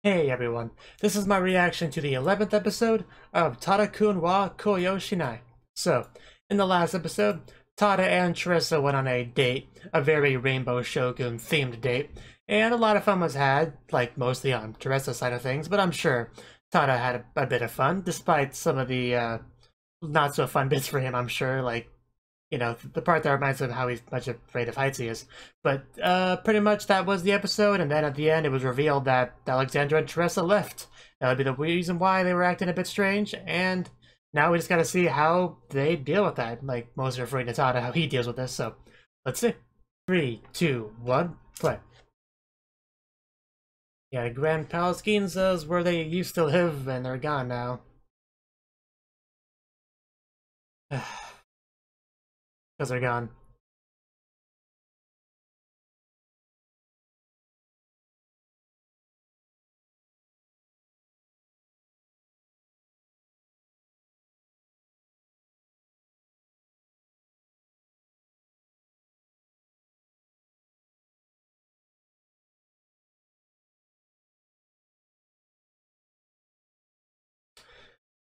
Hey everyone, this is my reaction to the 11th episode of Tada-kun wa Koyo Shinai. So, in the last episode, Tada and Tressa went on a date, a very Rainbow Shogun themed date, and a lot of fun was had, like mostly on Tressa's side of things, but I'm sure Tada had a bit of fun, despite some of the not so fun bits for him, I'm sure, like the part that reminds him of how much afraid of heights he is. But pretty much that was the episode, and then at the end it was revealed that Alexandra and Tressa left. That would be the reason why they were acting a bit strange, and now we just gotta see how they deal with that. Like, most referring to Tada, how he deals with this, so let's see. 3, 2, 1, play. Yeah, Grand Palace Ginza's where they used to live, and they're gone now. Because they're gone.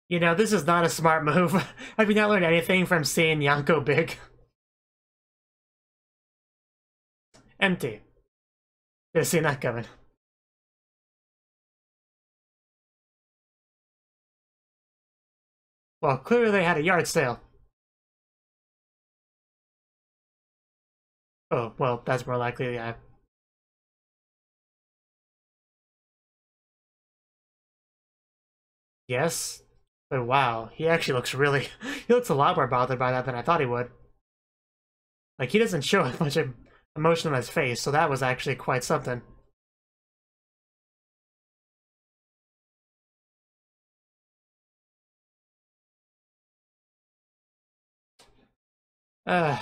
You know, this is not a smart move. Have you not learned anything from seeing Yanko big? Empty. Didn't see that coming. Well, clearly they had a yard sale. Oh, well, that's more likely, yeah. Yes? But wow, he actually looks really... he looks a lot more bothered by that than I thought he would. Like, he doesn't show much emotion on his face, so that was actually quite something. Uh...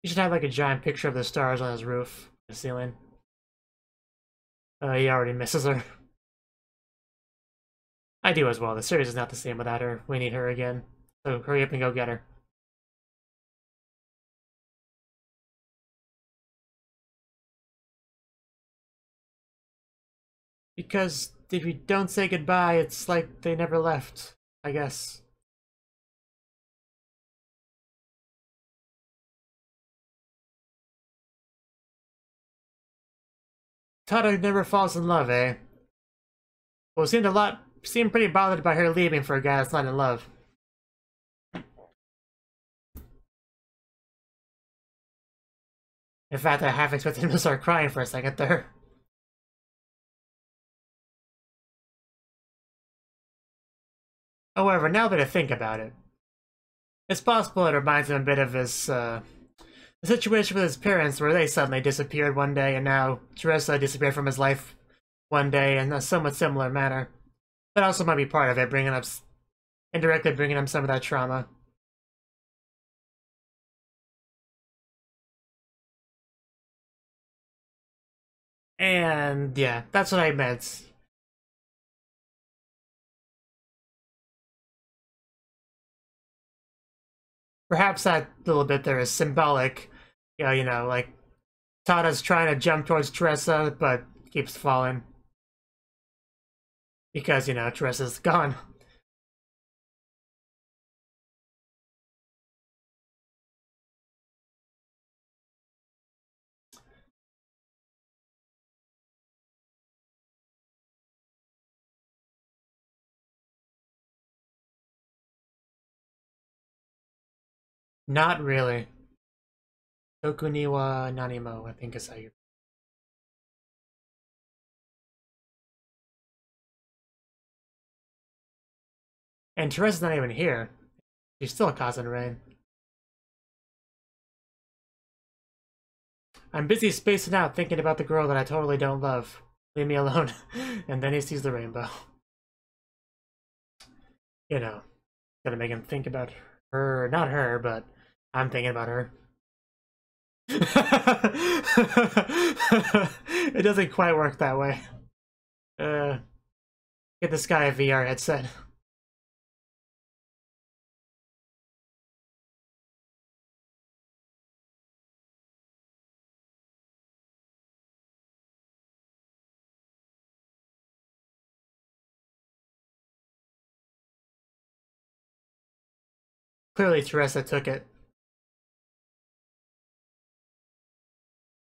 He should have like a giant picture of the stars on his roof, the ceiling. He already misses her. I do as well. The series is not the same without her. We need her again. So hurry up and go get her. Because if you don't say goodbye, it's like they never left, I guess. Tada never falls in love, eh? Well, seemed pretty bothered by her leaving for a guy that's not in love. In fact, I half expected him to start crying for a second there. However, now that I think about it, it's possible it reminds him a bit of his, the situation with his parents where they suddenly disappeared one day and now Tressa disappeared from his life one day in a somewhat similar manner. That also might be part of it, indirectly bringing him some of that trauma. And yeah, that's what I meant. Perhaps that little bit there is symbolic. Like Tada's trying to jump towards Tressa, but keeps falling. Because, Tressa's gone. Not really. Tokuni wa Nanimo, I think is how you... And Tressa's not even here. She's still causing rain. I'm busy spacing out thinking about the girl that I totally don't love. Leave me alone. And then he sees the rainbow. Gonna make him think about her. Not her, but I'm thinking about her. It doesn't quite work that way. Get this guy a VR headset. Clearly Tressa took it.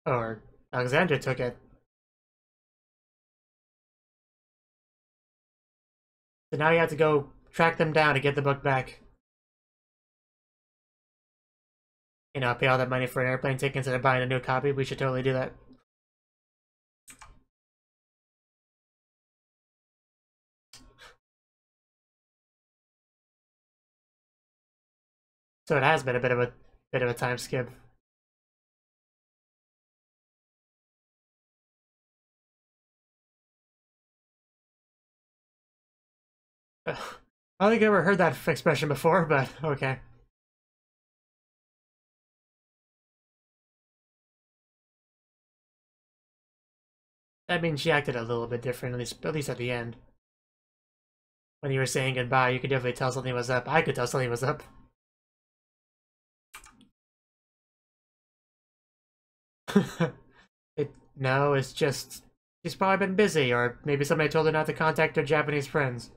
Or Alexandra took it. So now you have to go track them down to get the book back. You know, pay all that money for an airplane ticket instead of buying a new copy. We should totally do that. So it has been a bit of a time skip. I don't think I ever heard that expression before, but okay. I mean, she acted a little bit different, at least at the end. When you were saying goodbye, you could definitely tell something was up. I could tell something was up. No, it's just she's probably been busy, or maybe somebody told her not to contact her Japanese friends.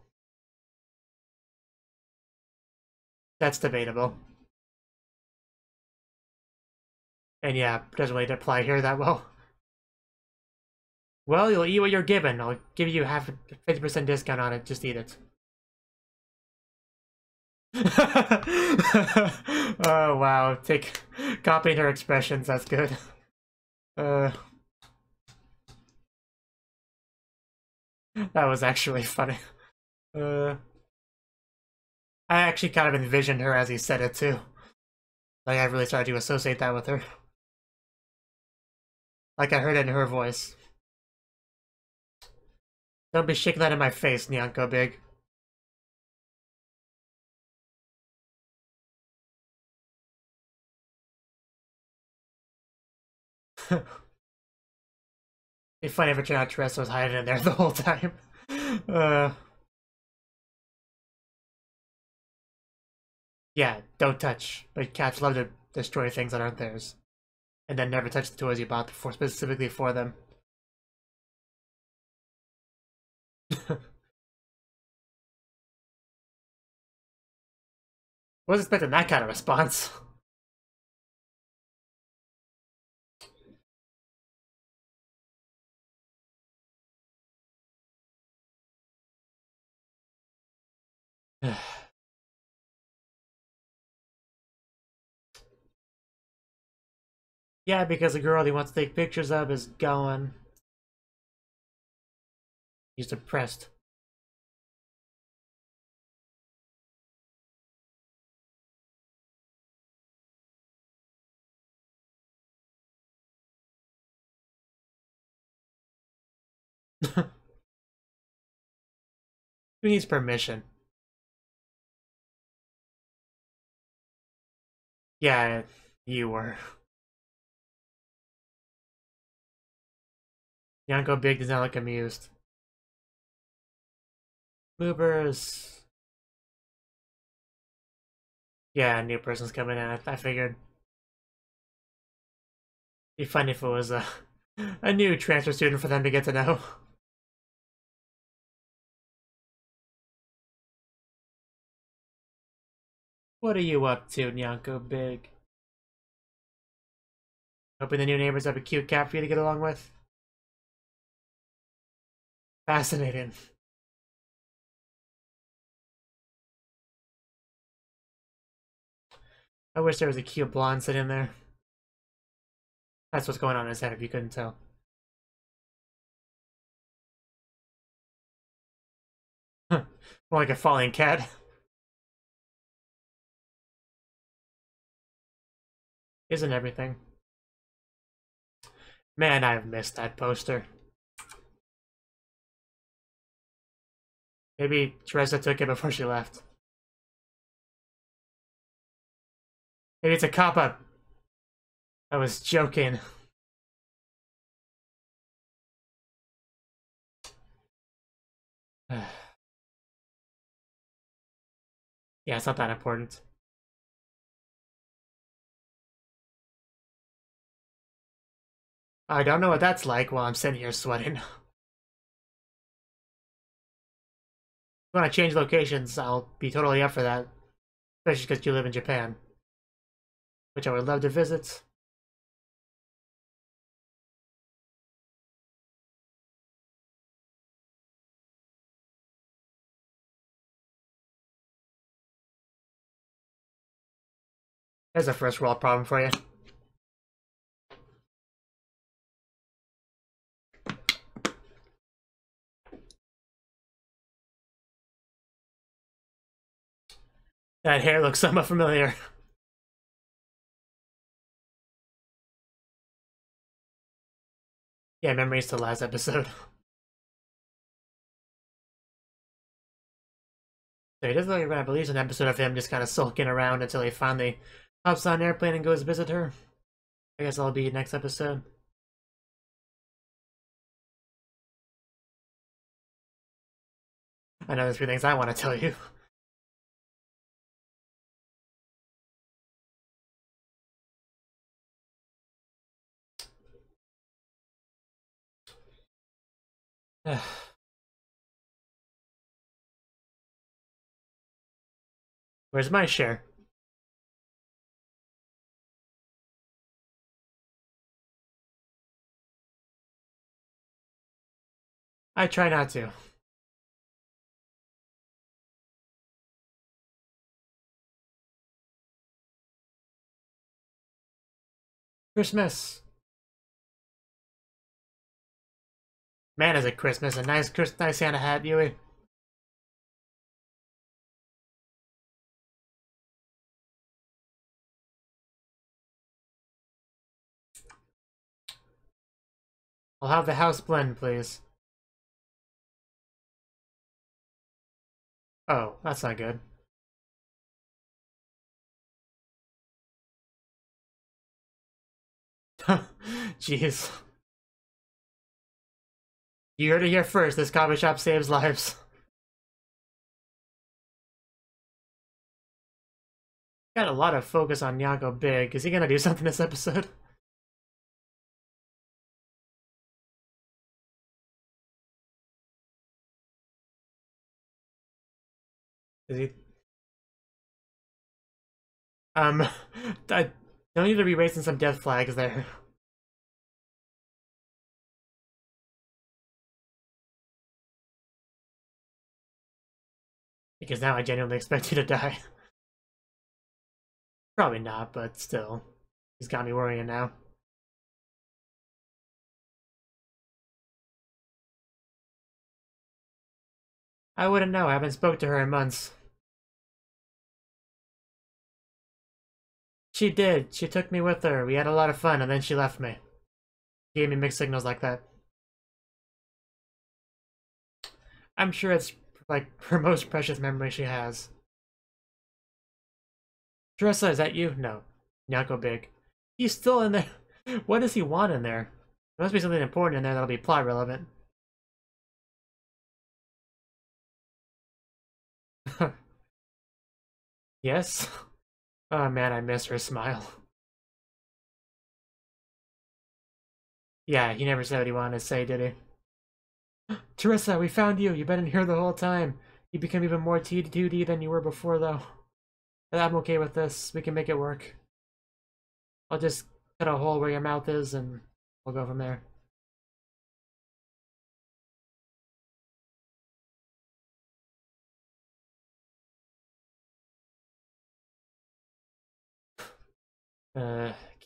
That's debatable. And yeah, doesn't really apply here that well. Well, you'll eat what you're given. I'll give you 50% discount on it. Just eat it. Oh wow, copying her expressions, that's good. That was actually funny. I actually kind of envisioned her as he said it too. Like I really started to associate that with her. Like I heard it in her voice. Don't be shaking that in my face, Nyanko Big. It'd be funny if it turned out Tressa was hiding in there the whole time. Yeah, don't touch. But cats love to destroy things that aren't theirs. And then never touch the toys you bought specifically for them. Wasn't expecting that kind of response. Yeah, because the girl he wants to take pictures of is gone. He's depressed. Who needs permission? Yeah, you were. Yanko Big does not look amused. Movers. Yeah, a new person's coming in. I figured. It'd be funny if it was a new transfer student for them to get to know. What are you up to, Nyanko Big? Hoping the new neighbors have a cute cat for you to get along with? Fascinating. I wish there was a cute blonde sitting there. That's what's going on in his head if you couldn't tell. More like a falling cat. Isn't everything? Man, I've missed that poster. Maybe Tressa took it before she left. Maybe it's a cop-up. I was joking. Yeah, it's not that important. I don't know what that's like while I'm sitting here sweating. If you want to change locations, I'll be totally up for that. Especially because you live in Japan, which I would love to visit. There's a first world problem for you. That hair looks somewhat familiar. Yeah, memories to the last episode. So he doesn't look like I believe an episode of him just kind of sulking around until he finally hops on an airplane and goes visit her. I guess that'll be next episode. I know there's 3 things I want to tell you. Where's my share? I try not to. Christmas. Man, is it Christmas? A nice Santa hat, Yui. I'll have the house blend, please. Oh, that's not good. Jeez. You heard it here first, this coffee shop saves lives. Got a lot of focus on Nyako Big. Is he gonna do something this episode? Is he? I don't need to be raising some death flags there. Because now I genuinely expect you to die. Probably not, but still. He's got me worrying now. I wouldn't know, I haven't spoke to her in months. She did, she took me with her, we had a lot of fun, and then she left me. She gave me mixed signals like that. I'm sure it's like her most precious memory she has. Tressa, is that you? No. Nyako Big. He's still in there. What does he want in there? There must be something important in there that'll be plot relevant. Yes? Oh man, I miss her smile. Yeah, he never said what he wanted to say, did he? Tressa, we found you! You've been in here the whole time! You become even more T2D than you were before, though. I'm okay with this. We can make it work. I'll just cut a hole where your mouth is, and we'll go from there.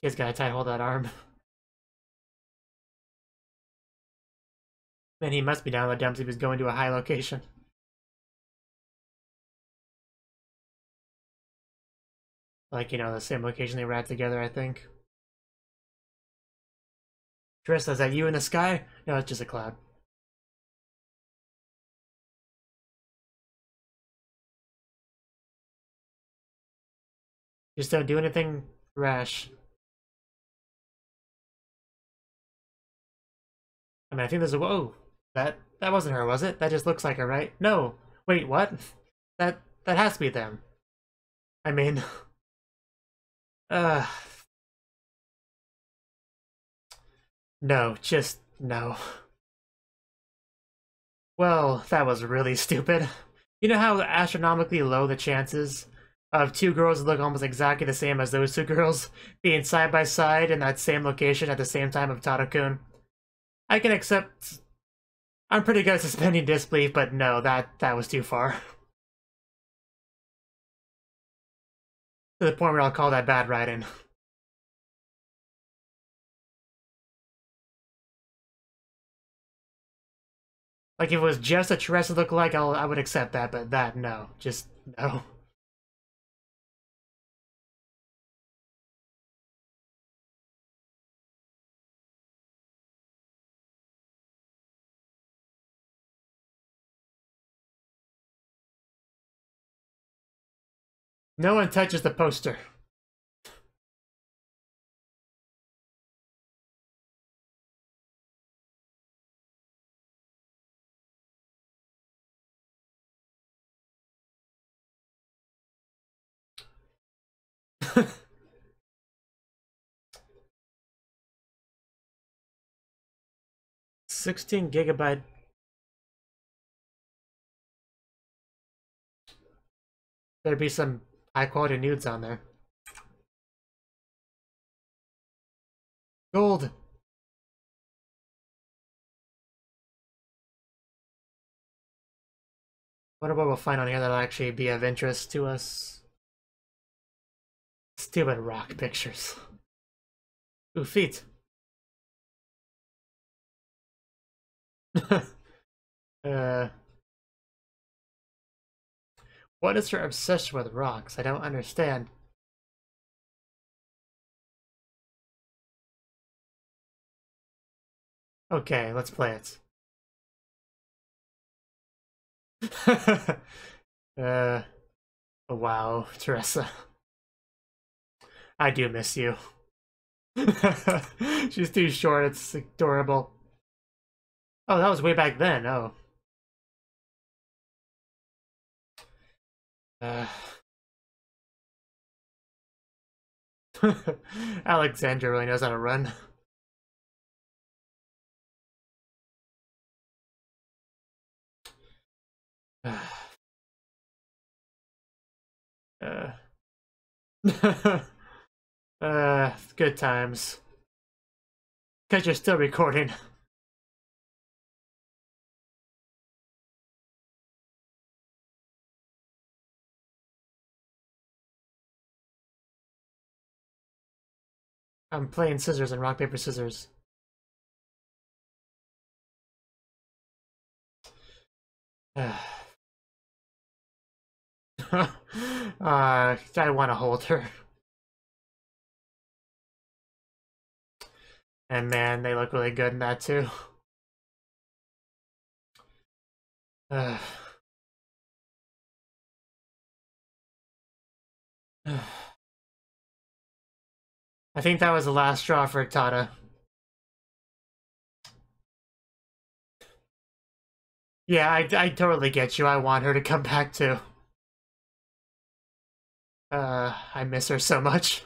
Kid's gotta tie hold that arm. Man, he must be down in the dumps if he's going to a high location. Like, you know, the same location they were at together, I think. Tressa, is that you in the sky? No, it's just a cloud. Just don't do anything rash. I mean, I think there's a... Whoa! That wasn't her, was it? That just looks like her, right? No! Wait, what? That has to be them. I mean... No, just no. Well, that was really stupid. You know how astronomically low the chances of two girls that look almost exactly the same as those two girls being side by side in that same location at the same time of Tada-kun. I can accept. I'm pretty good at suspending disbelief, but no, that was too far. To the point where I'll call that bad writing. Like, if it was just a Tressa lookalike, I would accept that, but that, no. Just, no. No one touches the poster. $16 GB. There'd be some high-quality nudes on there. Gold! Wonder what we'll find on here that'll actually be of interest to us. Stupid rock pictures. Ooh, feet. What is your obsession with rocks? I don't understand. Okay, let's play it. Oh, wow, Tressa. I do miss you. She's too short, it's adorable. Oh, that was way back then, oh. Alexandra really knows how to run. Good times. Because you're still recording. I'm playing scissors and rock, paper, scissors. I want to hold her. And man, they look really good in that too. I think that was the last straw for Tada. Yeah, I totally get you. I want her to come back too. I miss her so much.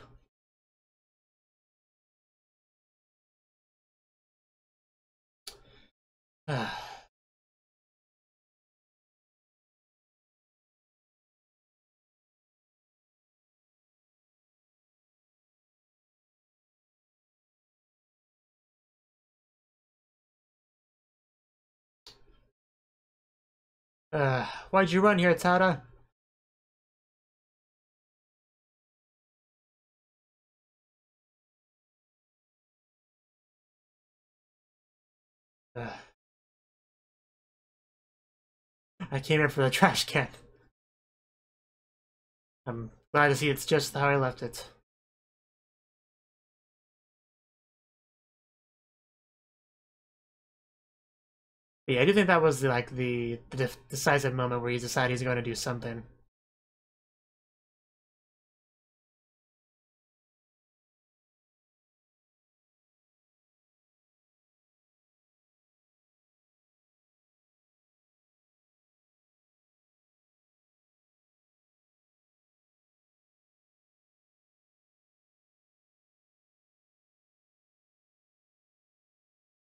Why'd you run here, Tada? I came here for the trash can. I'm glad to see it's just how I left it. But yeah, I do think that was like the decisive moment where he decided he's going to do something.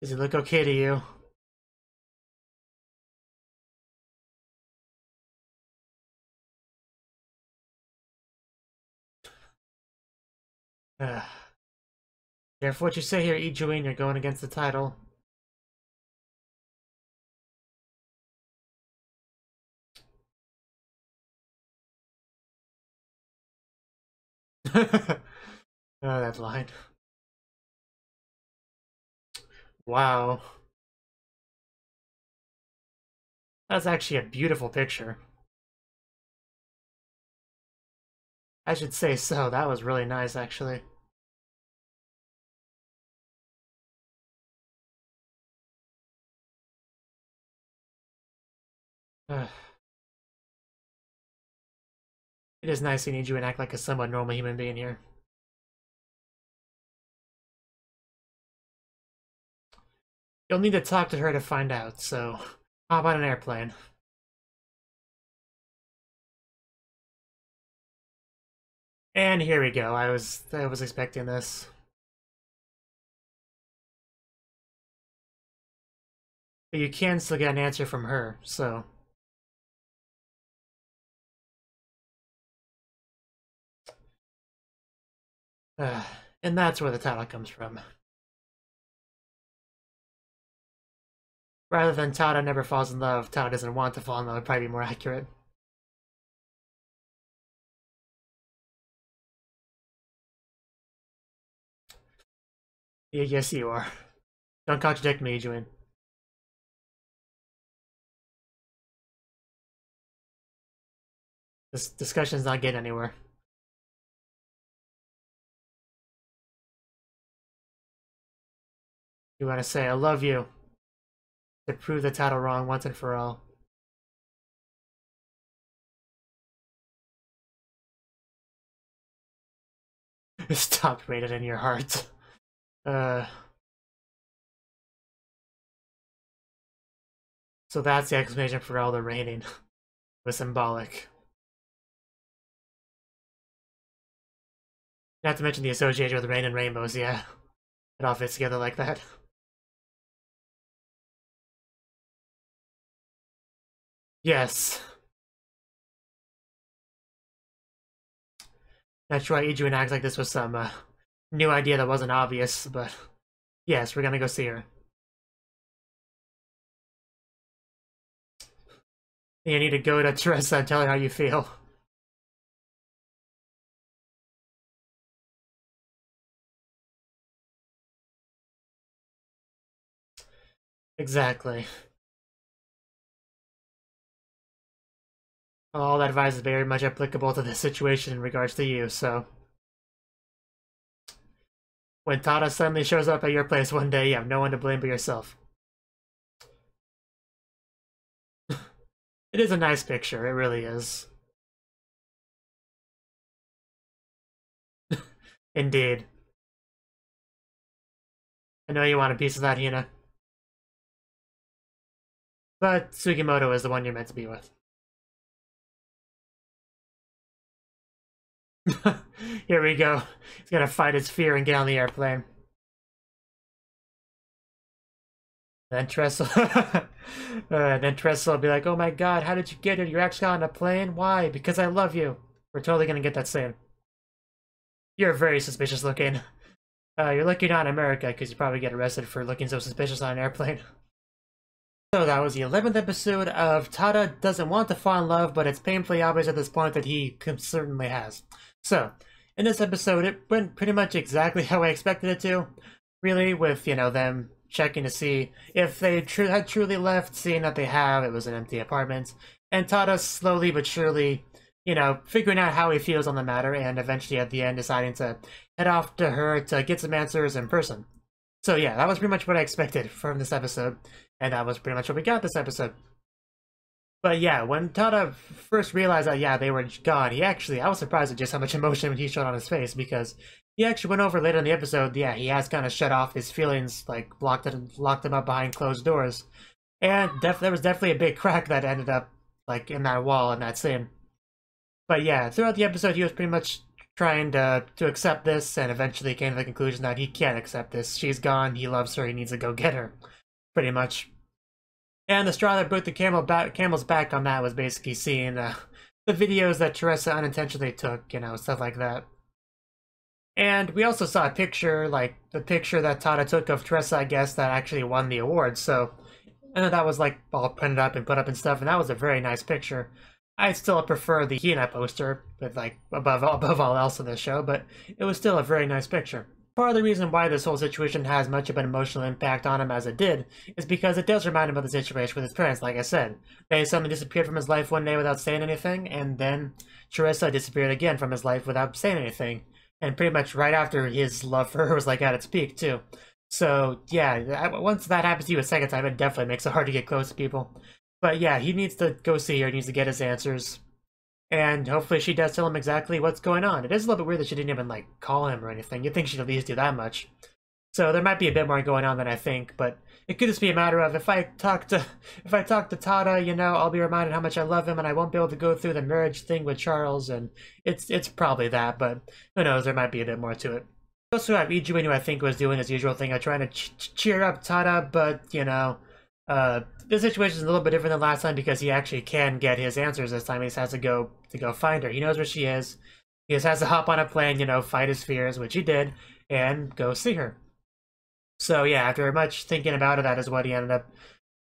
Does it look okay to you? Careful what you say here, Ijuin, you're going against the title. Oh, that line. Wow. That's actually a beautiful picture. I should say so. That was really nice, actually. It is nice seeing Ijuin act like a somewhat normal human being here. You'll need to talk to her to find out, so hop on an airplane. And here we go. I was expecting this. But you can still get an answer from her, so. And that's where the title comes from. Rather than Tada never falls in love, Tada doesn't want to fall in love would probably be more accurate. Yes, you are. Don't contradict me, Juin. This discussion's not getting anywhere. You want to say, I love you, to prove the title wrong once and for all. Stop rated in your heart. So that's the explanation for all the raining. It was symbolic. Not to mention the association with rain and rainbows, yeah. It all fits together like that. Yes. Not sure why Ijuin acts like this was some new idea that wasn't obvious, but yes, we're gonna go see her. You need to go to Tressa and tell her how you feel. Exactly. All that advice is very much applicable to this situation in regards to you, so. When Tada suddenly shows up at your place one day, you have no one to blame but yourself. It is a nice picture, it really is. Indeed. I know you want a piece of that, Hina. But Sugimoto is the one you're meant to be with. Here we go. He's gonna fight his fear and get on the airplane. Then Tressa, will be like, "Oh my God, how did you get it? You're actually on a plane? Why? Because I love you." We're totally gonna get that scene. You're very suspicious looking. You're lucky not in America, because you probably get arrested for looking so suspicious on an airplane. So that was the 11th episode of Tada doesn't want to fall in love, but it's painfully obvious at this point that he certainly has. So, in this episode, it went pretty much exactly how I expected it to. Really, with, them checking to see if they had truly left, seeing that they have, it was an empty apartment, and Tada slowly but surely, figuring out how he feels on the matter, and eventually at the end deciding to head off to her to get some answers in person. So yeah, that was pretty much what I expected from this episode, and that was pretty much what we got this episode. But yeah, when Tada first realized that, yeah, they were gone, I was surprised at just how much emotion he showed on his face, because he actually went over later in the episode, yeah, he has kind of shut off his feelings, like, locked them up behind closed doors. And there was definitely a big crack that ended up, like, in that wall in that scene. But yeah, throughout the episode, he was pretty much trying to accept this, and eventually came to the conclusion that he can't accept this. She's gone, he loves her, he needs to go get her, pretty much. And the straw that broke the camel's back on that was basically seeing the videos that Tressa unintentionally took, stuff like that. And we also saw a picture, like the picture that Tada took of Tressa, I guess, that actually won the award. So, and then that was like all printed up and put up and stuff, and that was a very nice picture. I still prefer the Hina poster, with like above all else in the show, but it was still a very nice picture. Part of the reason why this whole situation has much of an emotional impact on him as it did is because it does remind him of the situation with his parents, like I said. They suddenly disappeared from his life one day without saying anything, and then Tressa disappeared again from his life without saying anything. And pretty much right after his love for her was like at its peak, too. So, yeah, once that happens to you a second time, it definitely makes it hard to get close to people. But yeah, he needs to go see her, he needs to get his answers. And hopefully she does tell him exactly what's going on. It is a little bit weird that she didn't even, like, call him or anything. You'd think she'd at least do that much. So there might be a bit more going on than I think, but it could just be a matter of if I talk to Tada, you know, I'll be reminded how much I love him and I won't be able to go through the marriage thing with Charles, and it's probably that, but who knows, there might be a bit more to it. We also have Iwachan, who I think was doing his usual thing of trying to cheer up Tada, but, you know, the situation is a little bit different than last time because he actually can get his answers this time. He just has to go find her. He knows where she is. He just has to hop on a plane, you know, fight his fears, which he did, and go see her. So yeah, after much thinking about it, that is what he ended up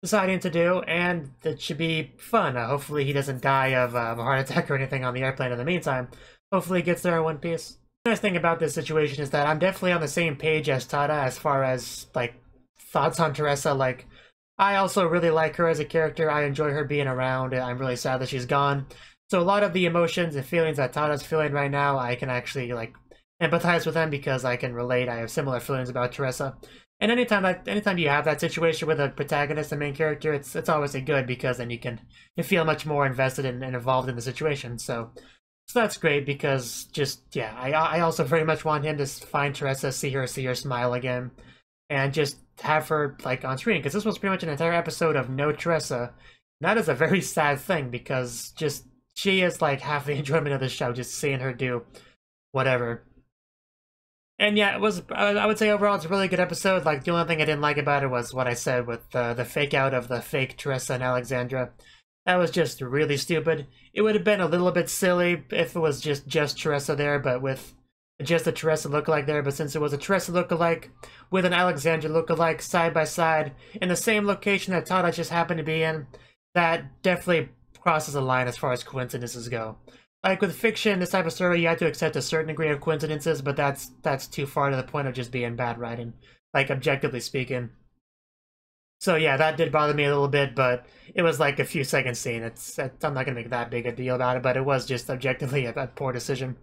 deciding to do, and it should be fun. Hopefully he doesn't die of a heart attack or anything on the airplane in the meantime. Hopefully he gets there in one piece. The nice thing about this situation is that I'm definitely on the same page as Tada as far as, like, thoughts on Tressa. Like, I also really like her as a character. I enjoy her being around. I'm really sad that she's gone. So a lot of the emotions and feelings that Tada's feeling right now, I can actually, like, empathize with them because I can relate. I have similar feelings about Tressa. And anytime you have that situation with a protagonist and main character, it's obviously good because then you feel much more invested and involved in the situation. So that's great because just, yeah, I also very much want him to find Tressa, see her smile again, and just have her, like, on screen, because this was pretty much an entire episode of no Tressa. And that is a very sad thing because just she is like half the enjoyment of the show, just seeing her do whatever. And yeah, it was, I would say overall it's a really good episode. Like, the only thing I didn't like about it was what I said with the fake out of the fake Tressa and Alexandra. That was just really stupid. It would have been a little bit silly if it was just Tressa there, but with just a Tressa lookalike there. But since it was a Tressa lookalike with an Alexandra lookalike side by side in the same location that Tada just happened to be in, that definitely crosses a line as far as coincidences go. Like with fiction, this type of story, you have to accept a certain degree of coincidences, but that's too far to the point of just being bad writing, like objectively speaking. So yeah, that did bother me a little bit, but it was like a few seconds scene. I'm not gonna make that big a deal about it, but it was just objectively a poor decision.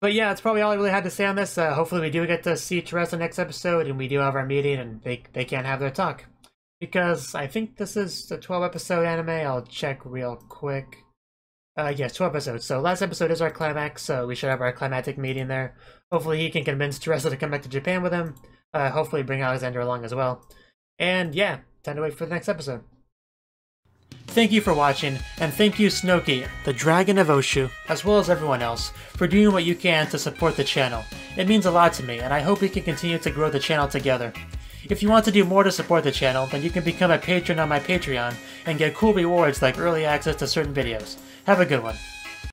But yeah, that's probably all I really had to say on this. Hopefully we do get to see Tressa next episode, and we do have our meeting, and they can't have their talk. Because I think this is a 12-episode anime. I'll check real quick. Yes, 12 episodes. So last episode is our climax, so we should have our climactic meeting there. Hopefully he can convince Tressa to come back to Japan with him. Hopefully bring Alexander along as well. And yeah, time to wait for the next episode. Thank you for watching, and thank you Cnouki, the Dragon of Oshu, as well as everyone else, for doing what you can to support the channel. It means a lot to me, and I hope we can continue to grow the channel together. If you want to do more to support the channel, then you can become a patron on my Patreon and get cool rewards like early access to certain videos. Have a good one.